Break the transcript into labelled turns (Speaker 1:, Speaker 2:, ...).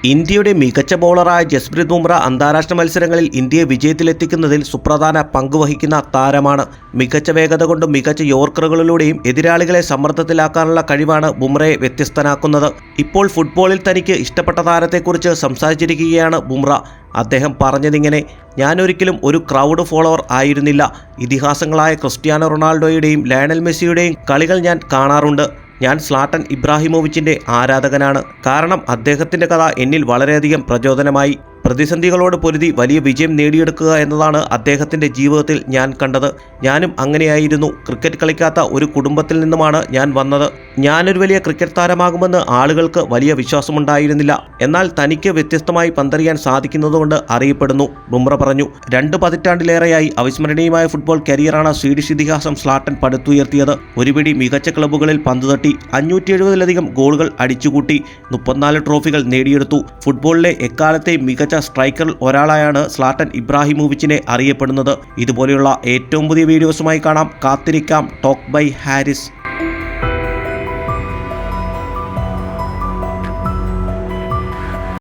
Speaker 1: ഇന്ത്യയുടെ മികച്ച ബൗളറായ ജസ്പ്രീത് ബുംറ അന്താരാഷ്ട്ര മത്സരങ്ങളിൽ ഇന്ത്യയെ വിജയത്തിലെത്തിക്കുന്നതിൽ സുപ്രധാന പങ്കുവഹിക്കുന്ന താരമാണ്. മികച്ച വേഗത കൊണ്ടും മികച്ച യോർക്കറുകളിലൂടെയും എതിരാളികളെ സമ്മർദ്ദത്തിലാക്കാനുള്ള കഴിവാണ് ബുംറയെ വ്യത്യസ്തനാക്കുന്നത്. ഇപ്പോൾ ഫുട്ബോളിൽ തനിക്ക് ഇഷ്ടപ്പെട്ട താരത്തെക്കുറിച്ച് സംസാരിച്ചിരിക്കുകയാണ് ബുംറ. അദ്ദേഹം പറഞ്ഞതിങ്ങനെ: ഞാനൊരിക്കലും ഒരു ക്രൗഡ് ഫോളോവർ ആയിരുന്നില്ല. ഇതിഹാസങ്ങളായ ക്രിസ്ത്യാനോ റൊണാൾഡോയുടെയും ലയണൽ മെസ്സിയുടെയും കളികൾ ഞാൻ കാണാറുണ്ട്. ഞാൻ സ്ലാട്ടൻ ഇബ്രാഹിമോവിച്ചിൻ്റെ ആരാധകനാണ്. കാരണം അദ്ദേഹത്തിൻ്റെ കഥ എന്നിൽ വളരെയധികം പ്രചോദനമായി. പ്രതിസന്ധികളോട് പൊരുതി വലിയ വിജയം നേടിയെടുക്കുക എന്നതാണ് അദ്ദേഹത്തിൻ്റെ ജീവിതത്തിൽ ഞാൻ കണ്ടത്. ഞാനും അങ്ങനെയായിരുന്നു. ക്രിക്കറ്റ് കളിക്കാത്ത ഒരു കുടുംബത്തിൽ നിന്നുമാണ് ഞാൻ വന്നത്. ഞാനൊരു വലിയ ക്രിക്കറ്റ് താരമാകുമെന്ന് ആളുകൾക്ക് വലിയ വിശ്വാസമുണ്ടായിരുന്നില്ല. എന്നാൽ തനിക്ക് വ്യത്യസ്തമായി പന്തെറിയാൻ സാധിക്കുന്നതുകൊണ്ട് അറിയപ്പെടുന്നു, ബുംറ പറഞ്ഞു. 2 പതിറ്റാണ്ടിലേറെയായി അവിസ്മരണീയമായ ഫുട്ബോൾ കരിയറാണ് സ്വീഡിഷ് ഇതിഹാസം സ്ലാട്ടൻ പടുത്തുയർത്തിയത്. ഒരുപിടി മികച്ച ക്ലബ്ബുകളിൽ പന്തുതട്ടി 570-ലധികം ഗോളുകൾ അടിച്ചുകൂട്ടി 34 ട്രോഫികൾ നേടിയെടുത്തു. ഫുട്ബോളിലെ എക്കാലത്തെയും മികച്ച സ്ട്രൈക്കറിൽ ഒരാളായാണ് സ്ലാട്ടൻ ഇബ്രാഹിമോവിച്ചിനെ അറിയപ്പെടുന്നത്. ഇതുപോലെയുള്ള ഏറ്റവും പുതിയ വീഡിയോസുമായി കാണാം. കാത്തിരിക്കാം. Talk bye Haris.